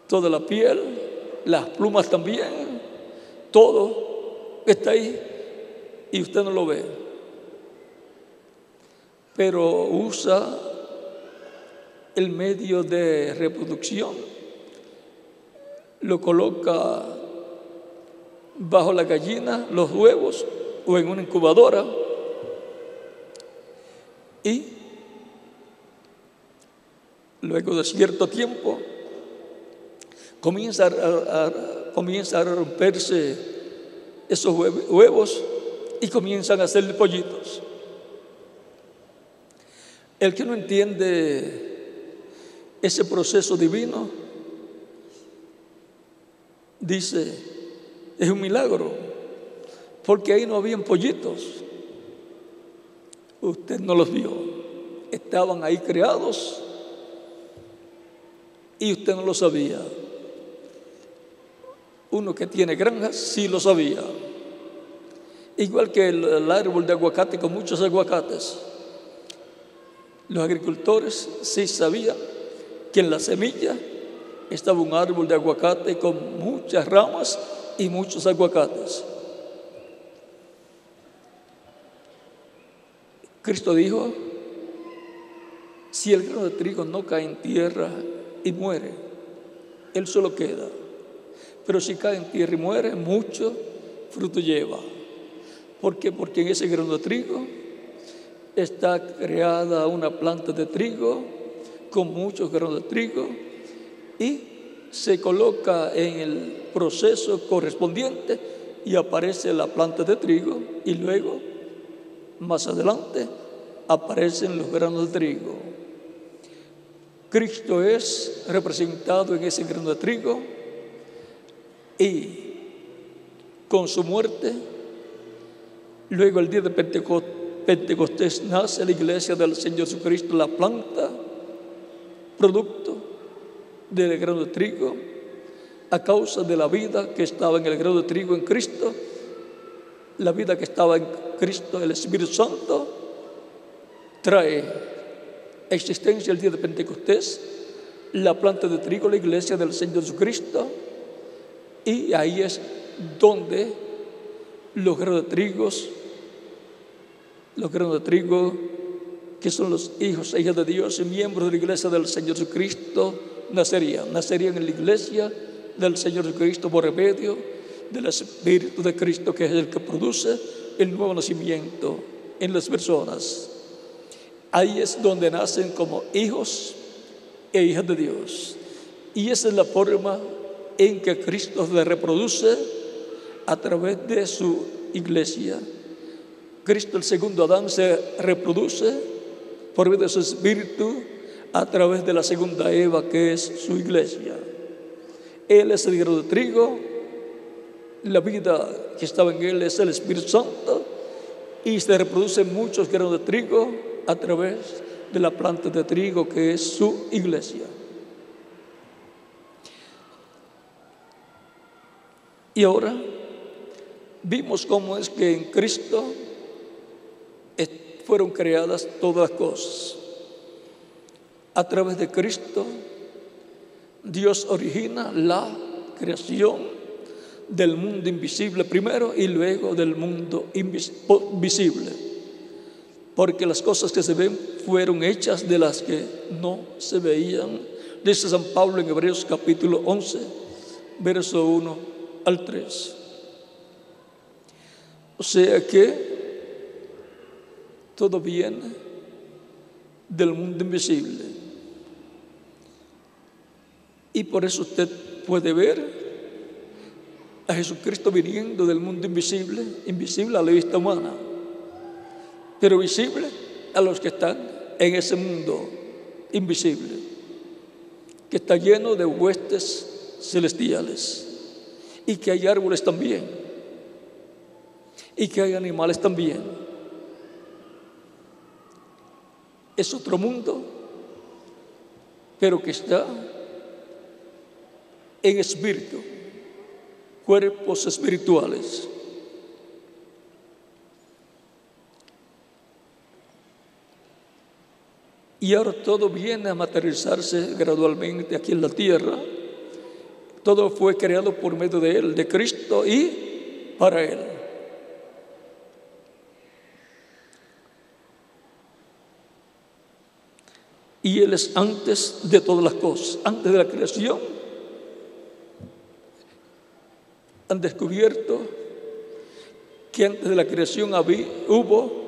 toda la piel, las plumas también, todo está ahí y usted no lo ve. Pero usa el medio de reproducción, lo coloca bajo la gallina, los huevos, o en una incubadora, y luego de cierto tiempo comienza a romperse esos huevos y comienzan a hacer pollitos. El que no entiende ese proceso divino dice, es un milagro, porque ahí no habían pollitos. Usted no los vio, estaban ahí creados y usted no lo sabía. Uno que tiene granjas sí lo sabía, igual que el árbol de aguacate con muchos aguacates. Los agricultores sí sabían que en la semilla estaba un árbol de aguacate con muchas ramas y muchos aguacates. Cristo dijo, si el grano de trigo no cae en tierra y muere, él solo queda. Pero si cae en tierra y muere, mucho fruto lleva. ¿Por qué? Porque en ese grano de trigo está creada una planta de trigo con muchos granos de trigo, y se coloca en el proceso correspondiente y aparece la planta de trigo, y luego más adelante aparecen los granos de trigo. Cristo es representado en ese grano de trigo, y con su muerte, luego el día de Pentecostés nace la iglesia del Señor Jesucristo, la planta, producto del grano de trigo, a causa de la vida que estaba en el grano de trigo en Cristo, la vida que estaba en Cristo, el Espíritu Santo, trae existencia el día de Pentecostés, la planta de trigo, la iglesia del Señor Jesucristo, y ahí es donde los granos de trigo, que son los hijos e hijas de Dios y miembros de la iglesia del Señor Jesucristo, nacerían en la iglesia del Señor Jesucristo por medio del Espíritu de Cristo, que es el que produce el nuevo nacimiento en las personas. Ahí es donde nacen como hijos e hijas de Dios, y esa es la forma en que Cristo se reproduce a través de su iglesia. Cristo, el segundo Adán, se reproduce por medio de su espíritu a través de la segunda Eva, que es su iglesia. Él es el grano de trigo, la vida que estaba en él es el Espíritu Santo, y se reproducen muchos granos de trigo a través de la planta de trigo, que es su iglesia. Y ahora vimos cómo es que en Cristo fueron creadas todas las cosas. A través de Cristo, Dios origina la creación del mundo invisible primero y luego del mundo visible. Porque las cosas que se ven fueron hechas de las que no se veían. Dice San Pablo en Hebreos capítulo 11, verso 1 al 3. O sea que todo viene del mundo invisible. Y por eso usted puede ver a Jesucristo viniendo del mundo invisible, invisible a la vista humana, pero visible a los que están en ese mundo invisible, que está lleno de huestes celestiales, y que hay árboles también, y que hay animales también. Es otro mundo, pero que está en espíritu, cuerpos espirituales. Y ahora todo viene a materializarse gradualmente aquí en la tierra. Todo fue creado por medio de Él, de Cristo y para Él. Y Él es antes de todas las cosas, antes de la creación. Han descubierto que antes de la creación hubo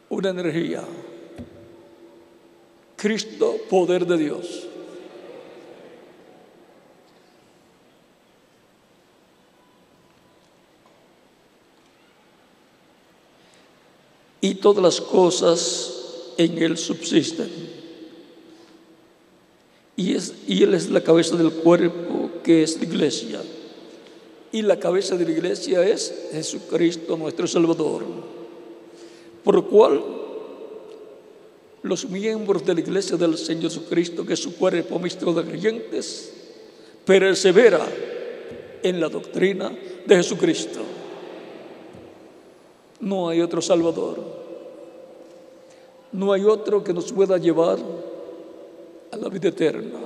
una energía. Cristo, poder de Dios. Y todas las cosas en Él subsisten. Y Él es la cabeza del cuerpo, que es la iglesia. Y la cabeza de la iglesia es Jesucristo, nuestro Salvador. Por lo cual, los miembros de la iglesia del Señor Jesucristo, que es su cuerpo místico de creyentes, persevera en la doctrina de Jesucristo. No hay otro Salvador. No hay otro que nos pueda llevar a la vida eterna.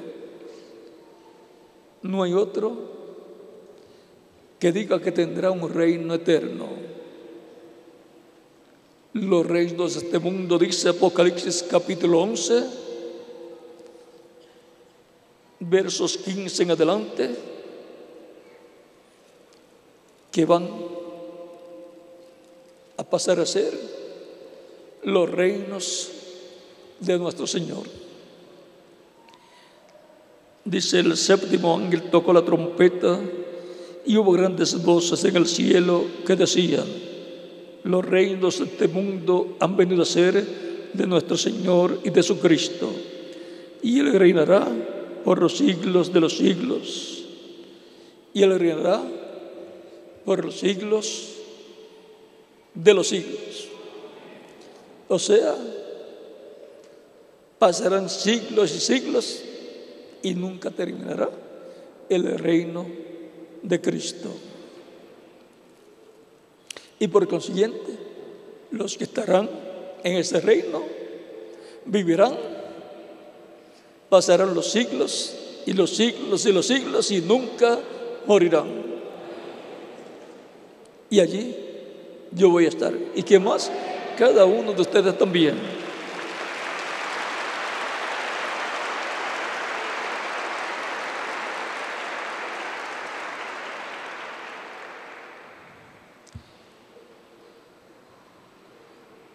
No hay otro que diga que tendrá un reino eterno. Los reinos de este mundo, dice Apocalipsis capítulo 11, versos 15 en adelante, que van a pasar a ser los reinos de nuestro Señor. Dice: el séptimo ángel tocó la trompeta y hubo grandes voces en el cielo que decían: los reinos de este mundo han venido a ser de nuestro Señor y de su Cristo, y Él reinará por los siglos de los siglos. Y Él reinará por los siglos de los siglos. O sea, pasarán siglos y siglos y nunca terminará el reino de Cristo. Y por consiguiente, los que estarán en ese reino vivirán, pasarán los siglos y los siglos y los siglos y nunca morirán. Y allí yo voy a estar. ¿Y qué más? Cada uno de ustedes también.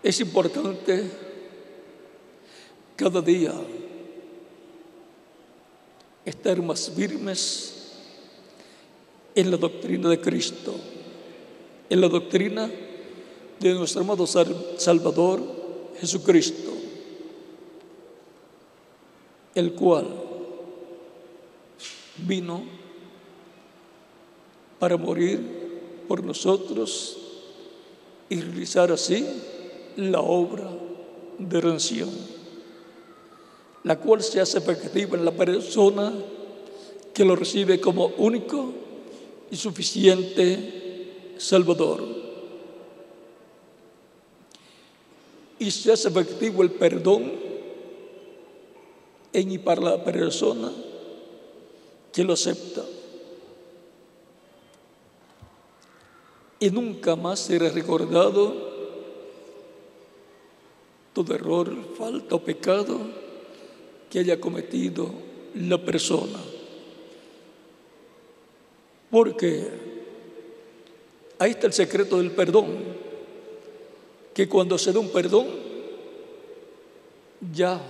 Es importante cada día estar más firmes en la doctrina de Cristo, en la doctrina de nuestro amado Salvador Jesucristo, el cual vino para morir por nosotros y realizar así la obra de redención, la cual se hace efectiva en la persona que lo recibe como único y suficiente Salvador. Y se hace efectivo el perdón en y para la persona que lo acepta. Y nunca más será recordado todo error, falta o pecado que haya cometido la persona. Porque ahí está el secreto del perdón, que cuando se da un perdón, ya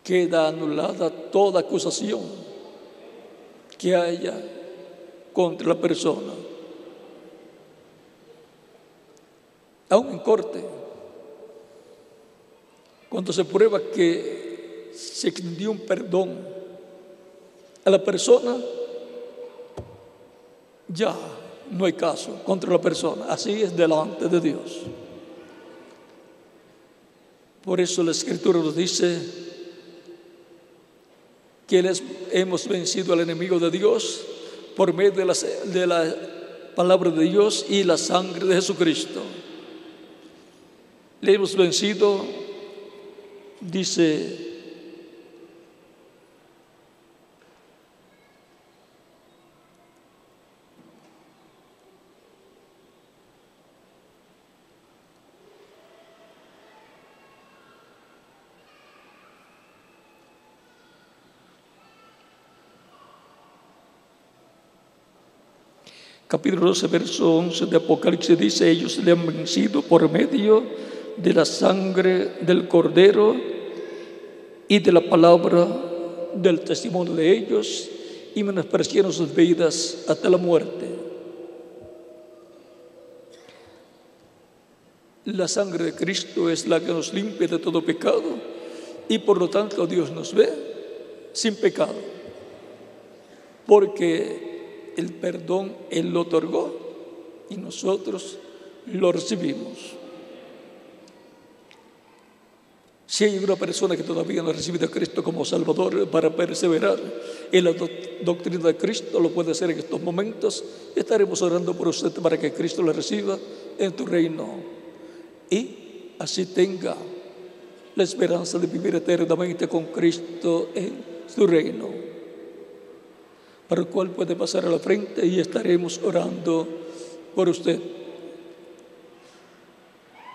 queda anulada toda acusación que haya contra la persona. Aún en corte, cuando se prueba que se extendió un perdón a la persona, ya no hay caso contra la persona. Así es delante de Dios. Por eso la Escritura nos dice que hemos vencido al enemigo de Dios por medio de la palabra de Dios y la sangre de Jesucristo. Le hemos vencido, dice capítulo 12, verso 11 de Apocalipsis, dice: ellos le han vencido por medio de la sangre del Cordero y de la palabra del testimonio de ellos, y menospreciaron sus vidas hasta la muerte. La sangre de Cristo es la que nos limpia de todo pecado, y por lo tanto Dios nos ve sin pecado, porque el perdón Él lo otorgó y nosotros lo recibimos. Si hay una persona que todavía no ha recibido a Cristo como Salvador, para perseverar en la doctrina de Cristo, lo puede hacer en estos momentos. Estaremos orando por usted para que Cristo le reciba en tu reino y así tenga la esperanza de vivir eternamente con Cristo en su reino, para el cual puede pasar a la frente y estaremos orando por usted,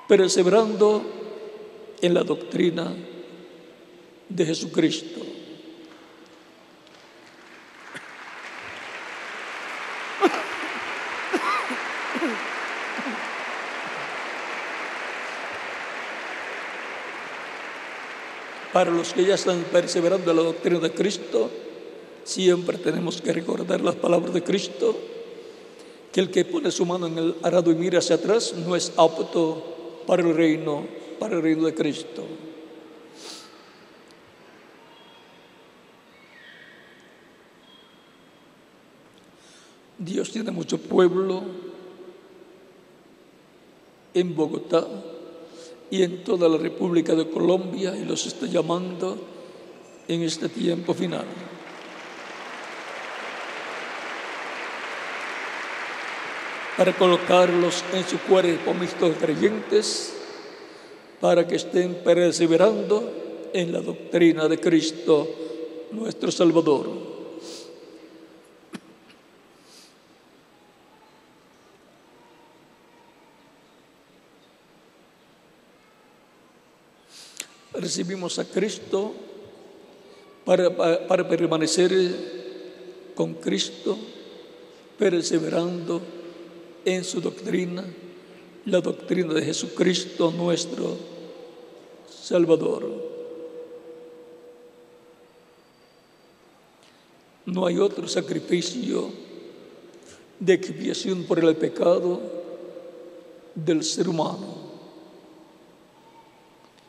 perseverando en la doctrina de Jesucristo. Para los que ya están perseverando en la doctrina de Cristo, siempre tenemos que recordar las palabras de Cristo, que el que pone su mano en el arado y mira hacia atrás no es apto para el reino de Cristo. Dios tiene mucho pueblo en Bogotá y en toda la República de Colombia, y los está llamando en este tiempo final. Para colocarlos en su cuerpo mixto de creyentes, para que estén perseverando en la doctrina de Cristo, nuestro Salvador. Recibimos a Cristo para permanecer con Cristo, perseverando en su doctrina, la doctrina de Jesucristo, nuestro Salvador. No hay otro sacrificio de expiación por el pecado del ser humano.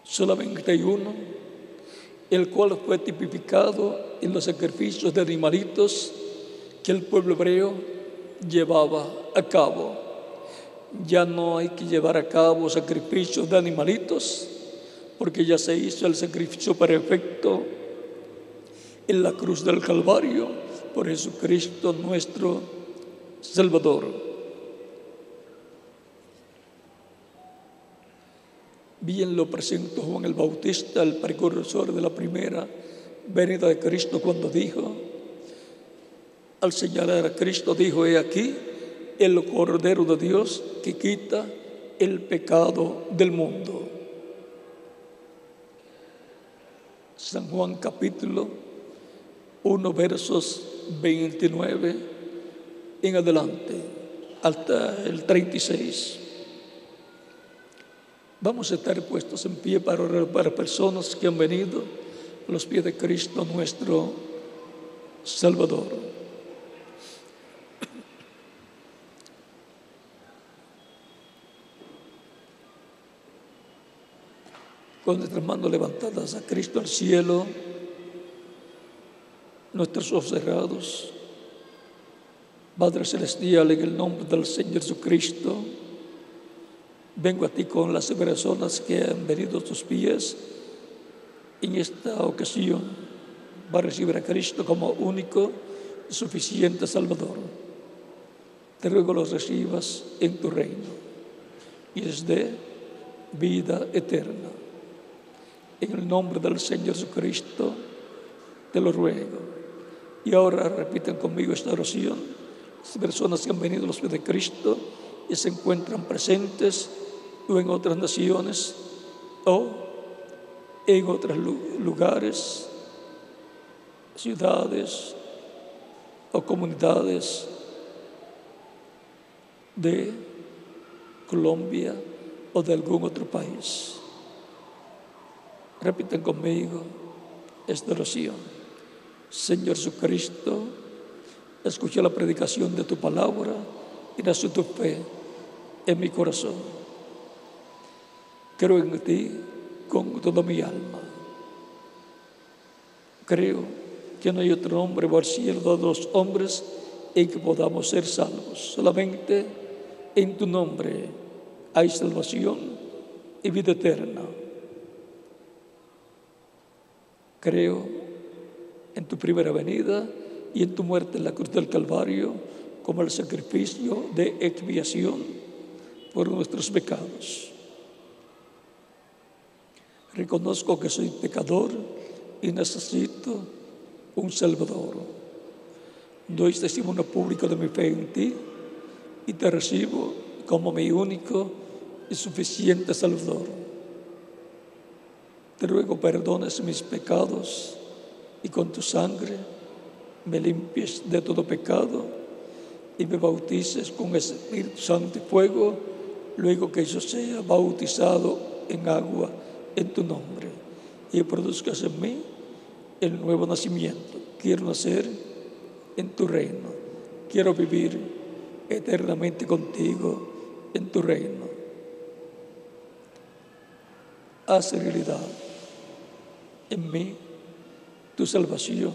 Solamente hay uno, el cual fue tipificado en los sacrificios de animalitos que el pueblo hebreo llevaba a cabo. Ya no hay que llevar a cabo sacrificios de animalitos, porque ya se hizo el sacrificio perfecto en la cruz del Calvario por Jesucristo nuestro Salvador. Bien lo presentó Juan el Bautista, el precursor de la primera venida de Cristo, cuando dijo, al señalar a Cristo, dijo: he aquí el Cordero de Dios que quita el pecado del mundo. San Juan capítulo 1, versos 29 en adelante, hasta el 36. Vamos a estar puestos en pie para orar para personas que han venido a los pies de Cristo nuestro Salvador. Con nuestras manos levantadas a Cristo al cielo, nuestros ojos cerrados, Padre Celestial, en el nombre del Señor Jesucristo, vengo a ti con las personas que han venido a tus pies en esta ocasión para recibir a Cristo como único y suficiente Salvador. Te ruego los recibas en tu reino y les dé vida eterna. En el nombre del Señor Jesucristo te lo ruego. Y ahora repiten conmigo esta oración. Las personas que han venido a los pies de Cristo y se encuentran presentes o en otras naciones o en otros lugares, ciudades o comunidades de Colombia o de algún otro país. Repiten conmigo esta oración. Señor Jesucristo, escuché la predicación de tu palabra y nació tu fe en mi corazón. Creo en ti con toda mi alma. Creo que no hay otro nombre bajo el cielo de los hombres en que podamos ser salvos. Solamente en tu nombre hay salvación y vida eterna. Creo en tu primera venida y en tu muerte en la cruz del Calvario como el sacrificio de expiación por nuestros pecados. Reconozco que soy pecador y necesito un Salvador. Doy testimonio público de mi fe en ti y te recibo como mi único y suficiente Salvador. Te ruego perdones mis pecados y con tu sangre me limpies de todo pecado y me bautices con el Espíritu Santo y fuego, luego que yo sea bautizado en agua en tu nombre y produzcas en mí el nuevo nacimiento. Quiero nacer en tu reino, quiero vivir eternamente contigo en tu reino. Haz realidad en mí tu salvación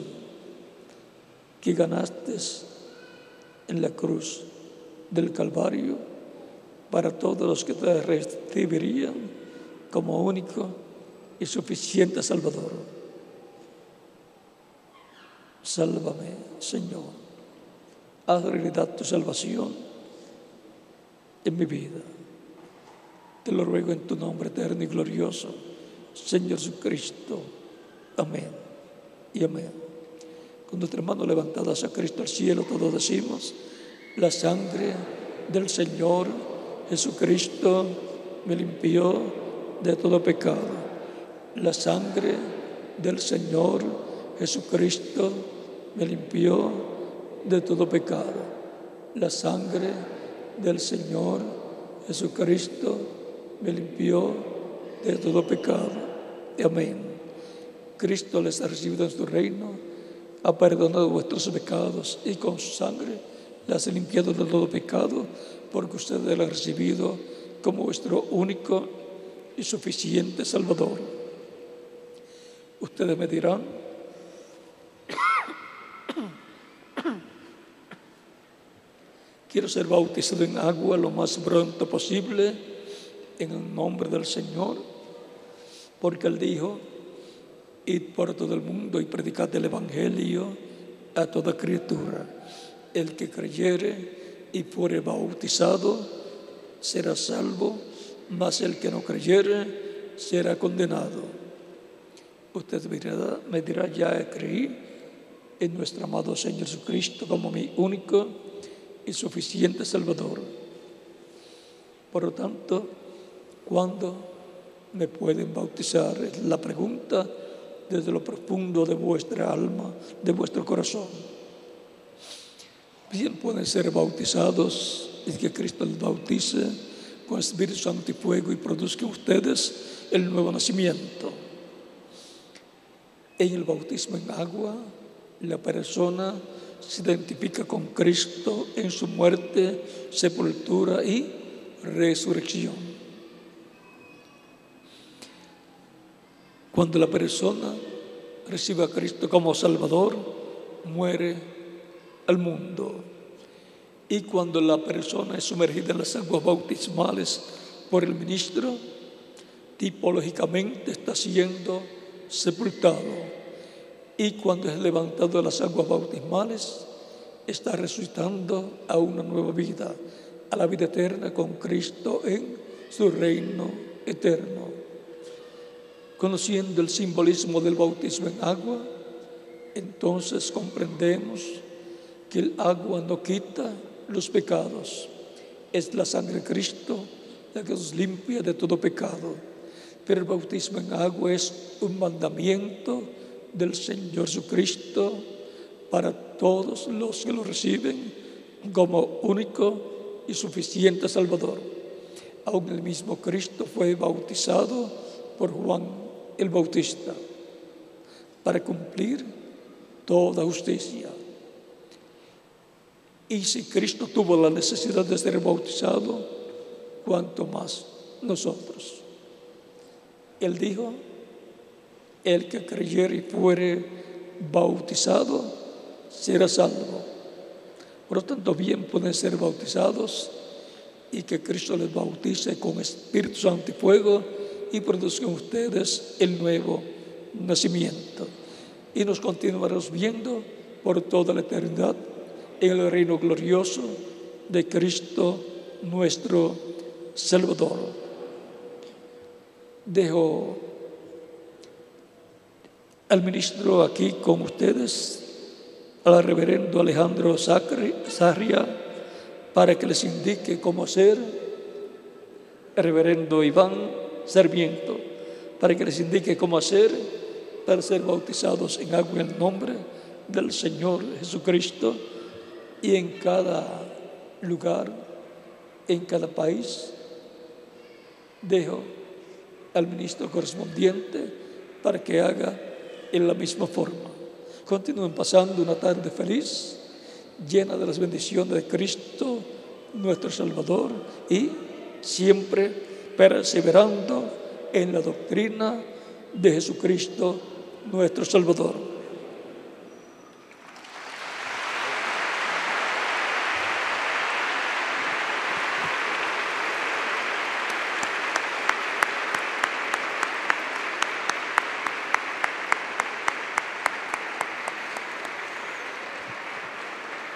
que ganaste en la cruz del Calvario para todos los que te recibirían como único y suficiente Salvador. Sálvame, Señor. Haz realidad tu salvación en mi vida. Te lo ruego en tu nombre eterno y glorioso, Señor Jesucristo. Amén y amén. Con nuestras manos levantadas a Cristo al cielo, todos decimos: la sangre del Señor Jesucristo me limpió de todo pecado. La sangre del Señor Jesucristo me limpió de todo pecado. La sangre del Señor Jesucristo me limpió de todo pecado. Amén. Cristo les ha recibido en su reino, ha perdonado vuestros pecados y con su sangre las ha limpiado de todo pecado, porque ustedes la han recibido como vuestro único y suficiente Salvador. Ustedes me dirán: quiero ser bautizado en agua lo más pronto posible en el nombre del Señor, porque Él dijo: id por todo el mundo y predicad el Evangelio a toda criatura. El que creyere y fuere bautizado será salvo, mas el que no creyere será condenado. Usted me dirá: ya creí en nuestro amado Señor Jesucristo como mi único y suficiente Salvador. Por lo tanto, ¿cuándo me pueden bautizar? Es la pregunta desde lo profundo de vuestra alma, de vuestro corazón. Bien, pueden ser bautizados y que Cristo les bautice con Espíritu Santo y fuego y produzca en ustedes el nuevo nacimiento. En el bautismo en agua, la persona se identifica con Cristo en su muerte, sepultura y resurrección. Cuando la persona recibe a Cristo como Salvador, muere al mundo. Y cuando la persona es sumergida en las aguas bautismales por el ministro, tipológicamente está siendo sepultado. Y cuando es levantado de las aguas bautismales, está resucitando a una nueva vida, a la vida eterna con Cristo en su reino eterno. Conociendo el simbolismo del bautismo en agua, entonces comprendemos que el agua no quita los pecados. Es la sangre de Cristo la que nos limpia de todo pecado. Pero el bautismo en agua es un mandamiento del Señor Jesucristo para todos los que lo reciben como único y suficiente Salvador. Aún el mismo Cristo fue bautizado por Juan el Bautista para cumplir toda justicia. Y si Cristo tuvo la necesidad de ser bautizado, ¿cuánto más nosotros? Él dijo: el que creyere y fuere bautizado será salvo. Por lo tanto, bien pueden ser bautizados y que Cristo les bautice con Espíritu Santo y fuego y produzcan ustedes el nuevo nacimiento. Y nos continuaremos viendo por toda la eternidad en el reino glorioso de Cristo nuestro Salvador. Dejo al ministro aquí con ustedes, al reverendo Alejandro Sarria, para que les indique cómo hacer, el reverendo Iván Sarmiento, para que les indique cómo hacer para ser bautizados en agua en el nombre del Señor Jesucristo. Y en cada lugar, en cada país, dejo al ministro correspondiente para que haga en la misma forma. Continúen pasando una tarde feliz, llena de las bendiciones de Cristo, nuestro Salvador, y siempre perseverando en la doctrina de Jesucristo, nuestro Salvador.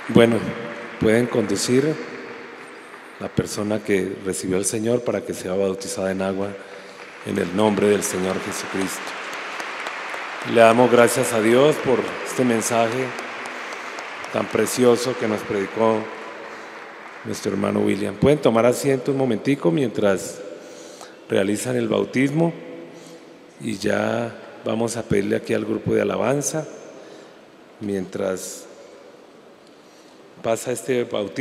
Bueno, pueden conducir la persona que recibió al Señor para que sea bautizada en agua en el nombre del Señor Jesucristo. Le damos gracias a Dios por este mensaje tan precioso que nos predicó nuestro hermano William. Pueden tomar asiento un momentico mientras realizan el bautismo y ya vamos a pedirle aquí al grupo de alabanza mientras pasa este bautismo.